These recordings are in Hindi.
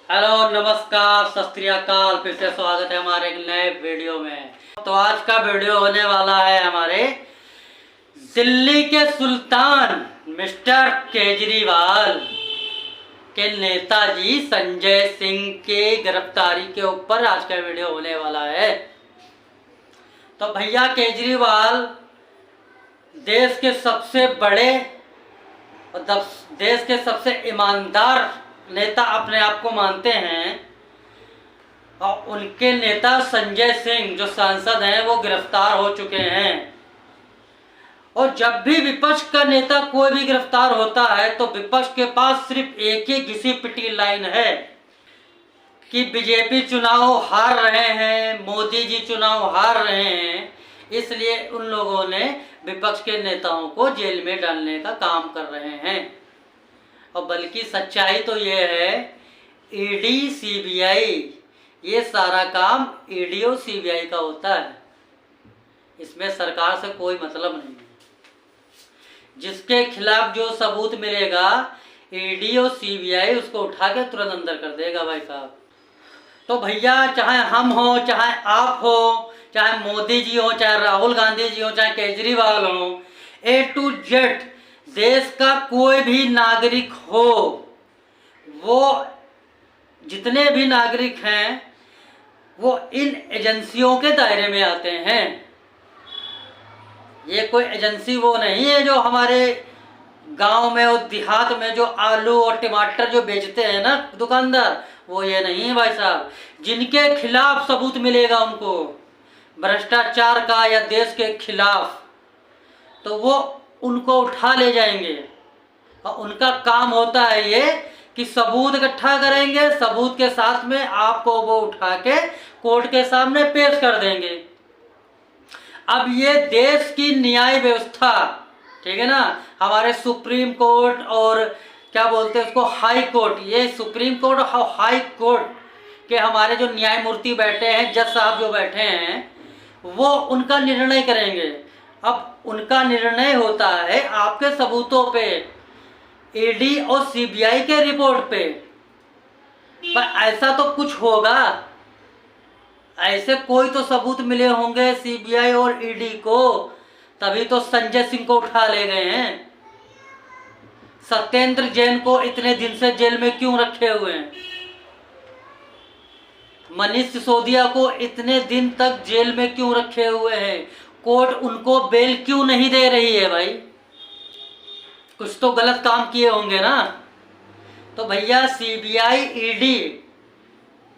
हेलो, नमस्कार, सत श्री अकाल। फिर से स्वागत है हमारे एक नए वीडियो में। तो आज का वीडियो होने वाला है हमारे दिल्ली के सुल्तान मिस्टर केजरीवाल के नेताजी संजय सिंह के गिरफ्तारी के ऊपर आज का वीडियो होने वाला है। तो भैया केजरीवाल देश के सबसे बड़े और देश के सबसे ईमानदार नेता अपने आप को मानते हैं और उनके नेता संजय सिंह जो सांसद हैं वो गिरफ्तार हो चुके हैं। और जब भी विपक्ष का नेता कोई भी गिरफ्तार होता है तो विपक्ष के पास सिर्फ एक ही घिसी पिटी लाइन है कि बीजेपी चुनाव हार रहे हैं, मोदी जी चुनाव हार रहे हैं, इसलिए उन लोगों ने विपक्ष के नेताओं को जेल में डालने का काम कर रहे हैं। और बल्कि सच्चाई तो ये है, ईडी सीबीआई ये सारा काम ईडी और सीबीआई का होता है, इसमें सरकार से कोई मतलब नहीं है। जिसके खिलाफ जो सबूत मिलेगा ईडी और सीबीआई उसको उठा के तुरंत अंदर कर देगा भाई साहब। तो भैया चाहे हम हो, चाहे आप हो, चाहे मोदी जी हो, चाहे राहुल गांधी जी हो, चाहे केजरीवाल हो, ए टू जेड देश का कोई भी नागरिक हो, वो जितने भी नागरिक हैं वो इन एजेंसियों के दायरे में आते हैं। ये कोई एजेंसी वो नहीं है जो हमारे गांव में और देहात में जो आलू और टमाटर जो बेचते हैं ना दुकानदार, वो ये नहीं है भाई साहब। जिनके खिलाफ सबूत मिलेगा उनको भ्रष्टाचार का या देश के खिलाफ, तो वो उनको उठा ले जाएंगे। और उनका काम होता है ये कि सबूत इकट्ठा करेंगे, सबूत के साथ में आपको वो उठा के कोर्ट के सामने पेश कर देंगे। अब ये देश की न्याय व्यवस्था, ठीक है ना, हमारे सुप्रीम कोर्ट और क्या बोलते हैं उसको हाई कोर्ट, ये सुप्रीम कोर्ट और हाई कोर्ट के हमारे जो न्यायमूर्ति बैठे हैं, जज साहब जो बैठे हैं, वो उनका निर्णय करेंगे। अब उनका निर्णय होता है आपके सबूतों पे, ईडी और सीबीआई के रिपोर्ट पे। पर ऐसा तो कुछ होगा, ऐसे कोई तो सबूत मिले होंगे सीबीआई और ईडी को, तभी तो संजय सिंह को उठा ले गए हैं। सत्येंद्र जैन को इतने दिन से जेल में क्यों रखे हुए हैं? मनीष सिसोदिया को इतने दिन तक जेल में क्यों रखे हुए हैं? कोर्ट उनको बेल क्यों नहीं दे रही है भाई? कुछ तो गलत काम किए होंगे ना। तो भैया सीबीआई ईडी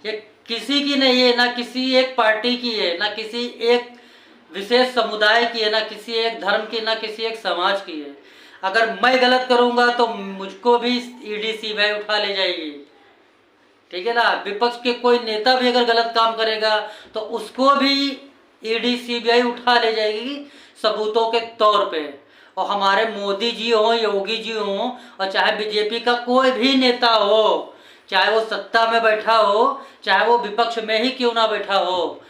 ये किसी की नहीं है, ना किसी एक पार्टी की है, ना किसी एक विशेष समुदाय की है, ना किसी एक धर्म की, ना किसी एक समाज की है। अगर मैं गलत करूंगा तो मुझको भी ईडी सीबीआई उठा ले जाएगी, ठीक है ना। विपक्ष के कोई नेता भी अगर गलत काम करेगा तो उसको भी ईडी सीबीआई उठा ले जाएगी सबूतों के तौर पे। और हमारे मोदी जी हो, योगी जी हो, और चाहे बीजेपी का कोई भी नेता हो, चाहे वो सत्ता में बैठा हो, चाहे वो विपक्ष में ही क्यों ना बैठा हो,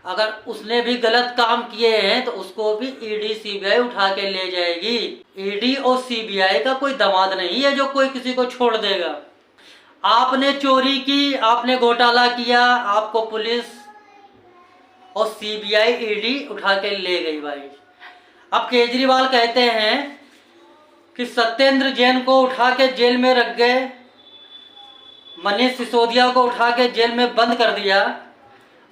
अगर उसने भी गलत काम किए हैं तो उसको भी ईडी सीबीआई उठा के ले जाएगी। ईडी और सीबीआई का कोई दामाद नहीं है जो कोई किसी को छोड़ देगा। आपने चोरी की, आपने घोटाला किया, आपको पुलिस और सीबीआई ईडी उठा के ले गई भाई। अब केजरीवाल कहते हैं कि सत्येंद्र जैन को उठा के जेल में रख गए, मनीष सिसोदिया को उठा के जेल में बंद कर दिया,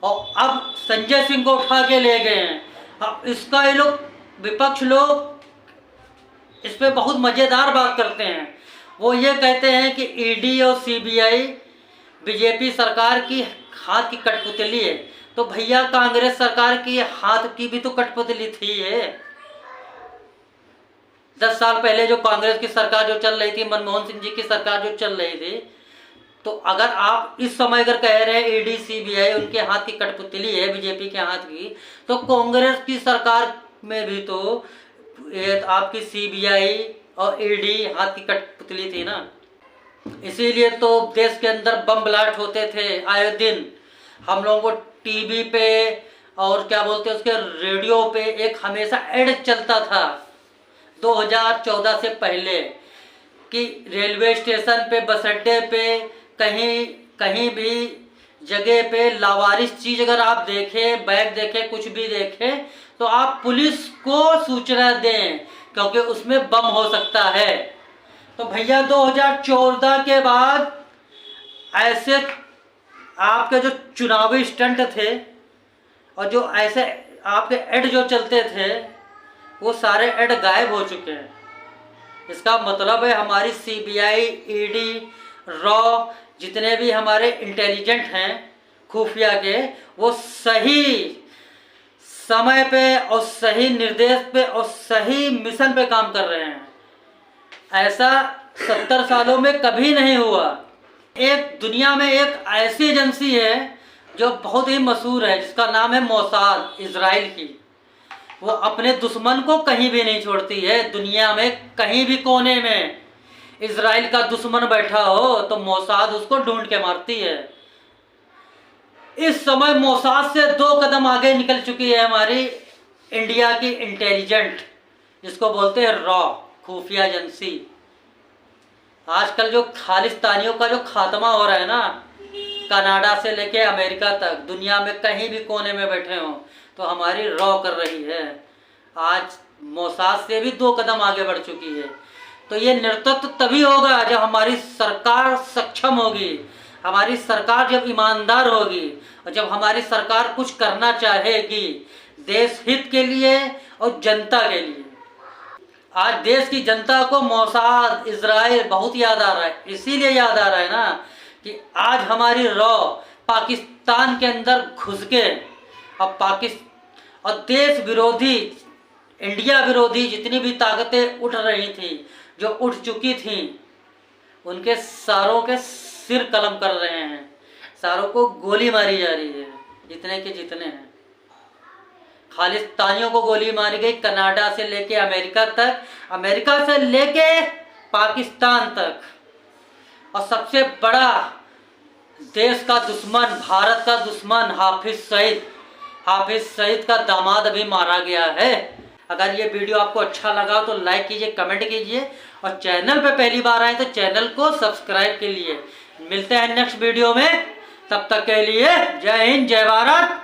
और अब संजय सिंह को उठा के ले गए हैं। अब इसका ये लोग विपक्ष लोग इस पे बहुत मज़ेदार बात करते हैं। वो ये कहते हैं कि ईडी और सीबीआई बीजेपी सरकार की हाथ की कठपुतली है। तो भैया कांग्रेस सरकार की हाथ की भी तो कठपुतली थी है। 10 साल पहले जो कांग्रेस की सरकार जो चल रही थी, मनमोहन सिंह जी की सरकार जो चल रही थी, तो अगर आप इस समय अगर कह रहे हैं ईडी सीबीआई उनके हाथ की कठपुतली है बीजेपी के हाथ की, तो कांग्रेस की सरकार में भी तो आपकी सीबीआई और ईडी हाथ की कठपुतली थी ना। इसीलिए तो देश के अंदर बम ब्लास्ट होते थे आए दिन। हम लोगों को टीवी पे और क्या बोलते हैं उसके रेडियो पे एक हमेशा एड चलता था 2014 से पहले कि रेलवे स्टेशन पे, बस अड्डे पे, कहीं कहीं भी जगह पे लावारिस चीज अगर आप देखें, बैग देखें, कुछ भी देखें, तो आप पुलिस को सूचना दें, क्योंकि उसमें बम हो सकता है। तो भैया 2014 के बाद ऐसे आपके जो चुनावी स्टंट थे और जो ऐसे आपके ऐड जो चलते थे, वो सारे ऐड गायब हो चुके हैं। इसका मतलब है हमारी सीबीआई, ईडी, रॉ, जितने भी हमारे इंटेलिजेंट हैं खुफिया के, वो सही समय पे और सही निर्देश पे और सही मिशन पे काम कर रहे हैं। ऐसा 70 सालों में कभी नहीं हुआ। एक दुनिया में एक ऐसी एजेंसी है जो बहुत ही मशहूर है, जिसका नाम है मोसाद, इजराइल की। वो अपने दुश्मन को कहीं भी नहीं छोड़ती है। दुनिया में कहीं भी कोने में इजराइल का दुश्मन बैठा हो तो मोसाद उसको ढूंढ के मारती है। इस समय मोसाद से 2 कदम आगे निकल चुकी है हमारी इंडिया की इंटेलिजेंट, जिसको बोलते हैं रॉ, खुफिया एजेंसी। आजकल जो खालिस्तानियों का जो खात्मा हो रहा है ना, कनाडा से लेके अमेरिका तक, दुनिया में कहीं भी कोने में बैठे हों, तो हमारी रॉ कर रही है। आज मोसाद से भी 2 कदम आगे बढ़ चुकी है। तो ये नेतृत्व तभी होगा जब हमारी सरकार सक्षम होगी, हमारी सरकार जब ईमानदार होगी, और जब हमारी सरकार कुछ करना चाहेगी देश हित के लिए और जनता के लिए। आज देश की जनता को मोसाद, इजराइल बहुत याद आ रहा है। इसीलिए याद आ रहा है ना कि आज हमारी रॉ पाकिस्तान के अंदर घुस के और देश विरोधी, इंडिया विरोधी जितनी भी ताकतें उठ रही थी, जो उठ चुकी थी, उनके सारों के सिर कलम कर रहे हैं। सारों को गोली मारी जा रही है, जितने के जितने हैं। खालिस्तानियों को गोली मारी गई कनाडा से लेके अमेरिका तक, अमेरिका से लेके पाकिस्तान तक। और सबसे बड़ा देश का दुश्मन, भारत का दुश्मन हाफिज सईद का दामाद अभी मारा गया है। अगर ये वीडियो आपको अच्छा लगा तो लाइक कीजिए, कमेंट कीजिए, और चैनल पे पहली बार आए तो चैनल को सब्सक्राइब कीजिए। मिलते हैं नेक्स्ट वीडियो में, तब तक के लिए जय हिंद, जय भारत।